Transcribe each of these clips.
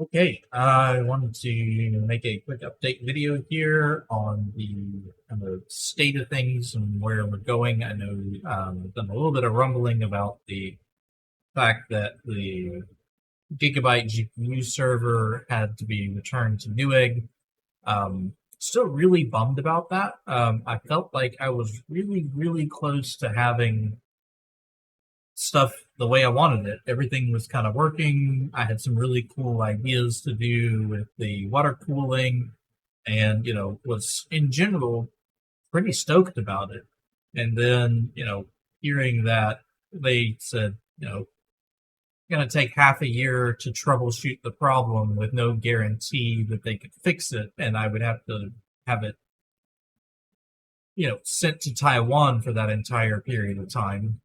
Okay, I wanted to make a quick update video here on the kind of state of things and where we're going. I know I've done a little bit of rumbling about the fact that the Gigabyte GPU server had to be returned to Newegg. Still really bummed about that. I felt like I was really close to having stuff the way I wanted it. Everything was kind of working. I had some really cool ideas to do with the water cooling and, was in general pretty stoked about it. And then, hearing that they said, going to take half a year to troubleshoot the problem with no guarantee that they could fix it. And I would have to have it, sent to Taiwan for that entire period of time.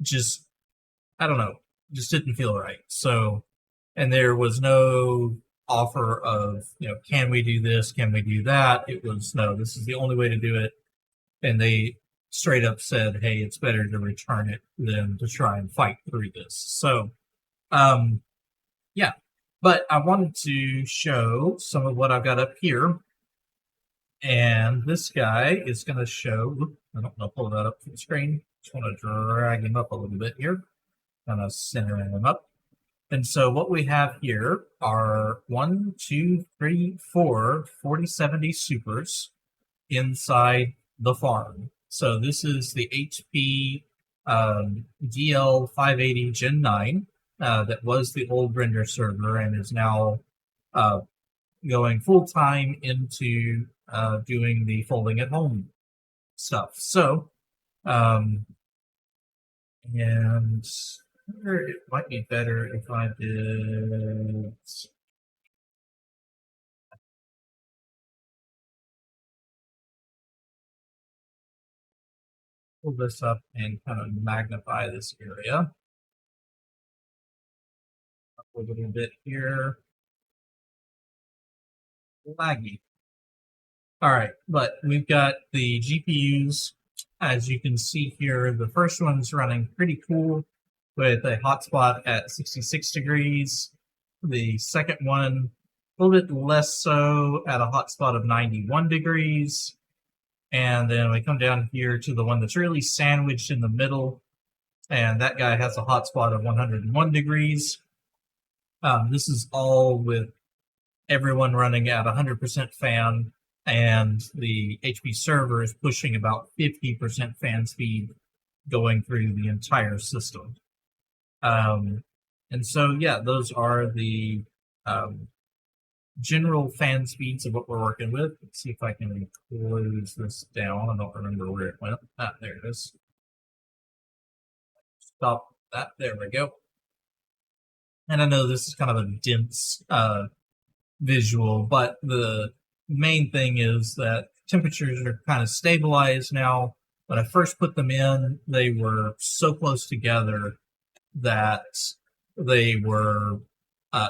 Just I don't know, just didn't feel right. So, and there was no offer of, can we do this? Can we do that? It was, no, this is the only way to do it. And they straight up said, hey, it's better to return it than to try and fight through this. So, yeah, but I wanted to show some of what I've got up here. And this guy is going to show, I don't know, pull that up to the screen. Just want to drag him up a little bit here. Kind of centering them up. And so what we have here are 1, 2, 3, 4 4070 Supers inside the farm. So this is the HP DL580 G9 that was the old render server and is now going full-time into doing the folding at home stuff. So, and it might be better if I did pull this up and kind of magnify this area a little bit here. Laggy. All right, but we've got the GPUs. As you can see here, the first one's running pretty cool with a hotspot at 66 degrees. The second one, a little bit less so at a hotspot of 91 degrees. And then we come down here to the one that's really sandwiched in the middle. And that guy has a hotspot of 101 degrees. This is all with everyone running at 100% fan. And the HP server is pushing about 50% fan speed going through the entire system. And so, yeah, those are the general fan speeds of what we're working with. Let's see if I can close this down. I don't remember where it went. Ah, there it is. Stop that. There we go. And I know this is kind of a dense visual, but the main thing is that temperatures are kind of stabilized now. When I first put them in, they were so close together that they were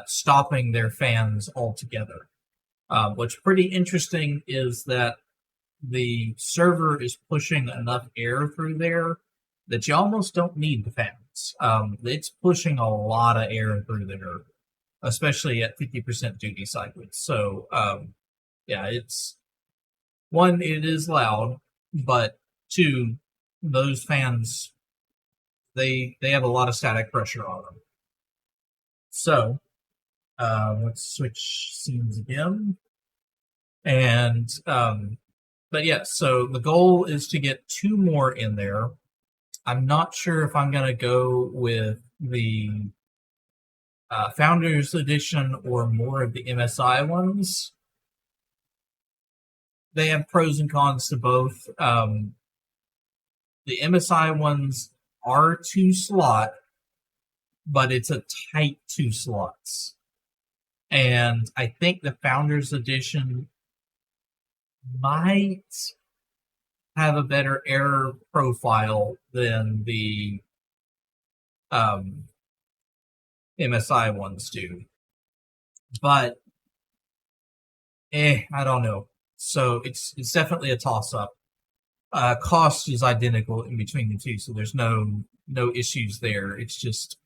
stopping their fans altogether. What's pretty interesting is that the server is pushing enough air through there that you almost don't need the fans. It's pushing a lot of air through there, especially at 50% duty cycles. So, yeah, it's one, it is loud, but two, those fans, they have a lot of static pressure on them. So, let's switch scenes again. And, but yeah, so the goal is to get 2 more in there. I'm not sure if I'm going to go with the Founders Edition or more of the MSI ones. They have pros and cons to both. The MSI ones are 2 slot, but it's a tight 2 slots. And I think the Founders Edition might have a better error profile than the MSI ones do. But, I don't know. So it's definitely a toss-up. Cost is identical in between the two, so there's no issues there. It's just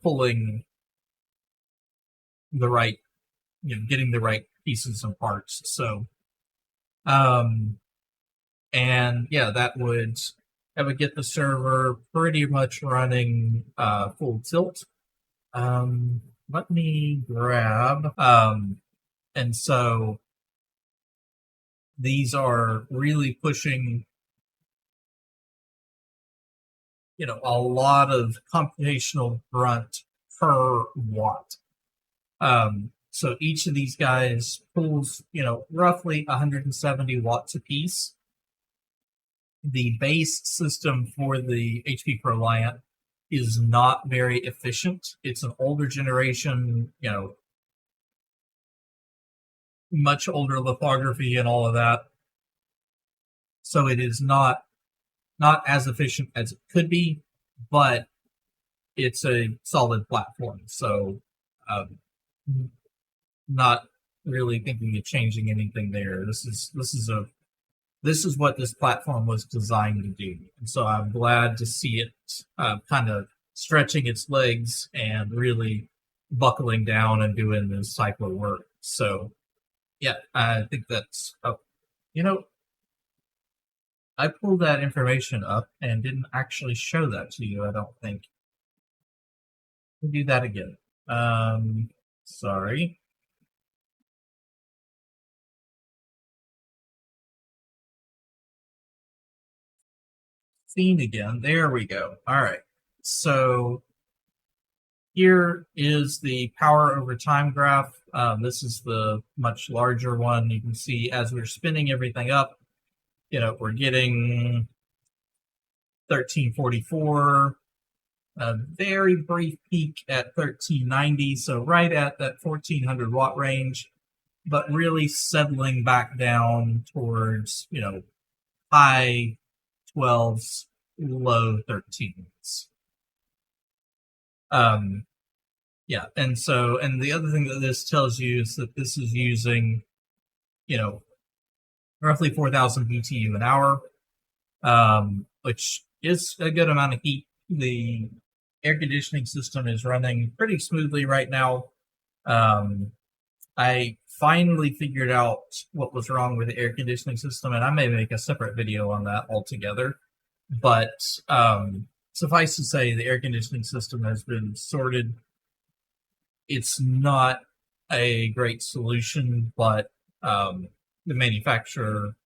pulling the right, getting the right pieces and parts. So, and yeah, that would get the server pretty much running full tilt. Let me grab, and so these are really pushing, a lot of computational grunt per watt. So each of these guys pulls, roughly 170 watts a piece. The base system for the HP ProLiant is not very efficient. It's an older generation, much older lithography and all of that. So it is not as efficient as it could be, but it's a solid platform. So not really thinking of changing anything there. This is what this platform was designed to do. And so I'm glad to see it kind of stretching its legs and really buckling down and doing this type of work. So yeah, I think that's, I pulled that information up and didn't actually show that to you, I don't think. Let me do that again. Sorry. Scene again. There we go. All right. So here is the power over time graph. This is the much larger one. You can see as we're spinning everything up, we're getting 1344, a very brief peak at 1390, so right at that 1400 watt range, but really settling back down towards, high 12s, low 13s. Yeah, and the other thing that this tells you is that this is using, roughly 4,000 BTU an hour, which is a good amount of heat. The air conditioning system is running pretty smoothly right now. I finally figured out what was wrong with the air conditioning system, and I may make a separate video on that altogether. But suffice to say, the air conditioning system has been sorted. It's not a great solution, but the manufacturer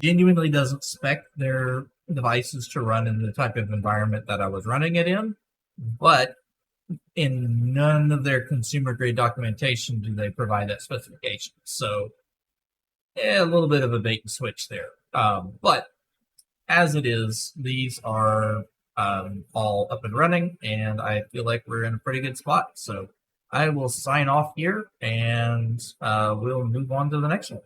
genuinely doesn't spec their devices to run in the type of environment that I was running it in, but in none of their consumer grade documentation do they provide that specification. So a little bit of a bait and switch there. But as it is, these are all up and running, and I feel like we're in a pretty good spot. So I will sign off here, and we'll move on to the next one.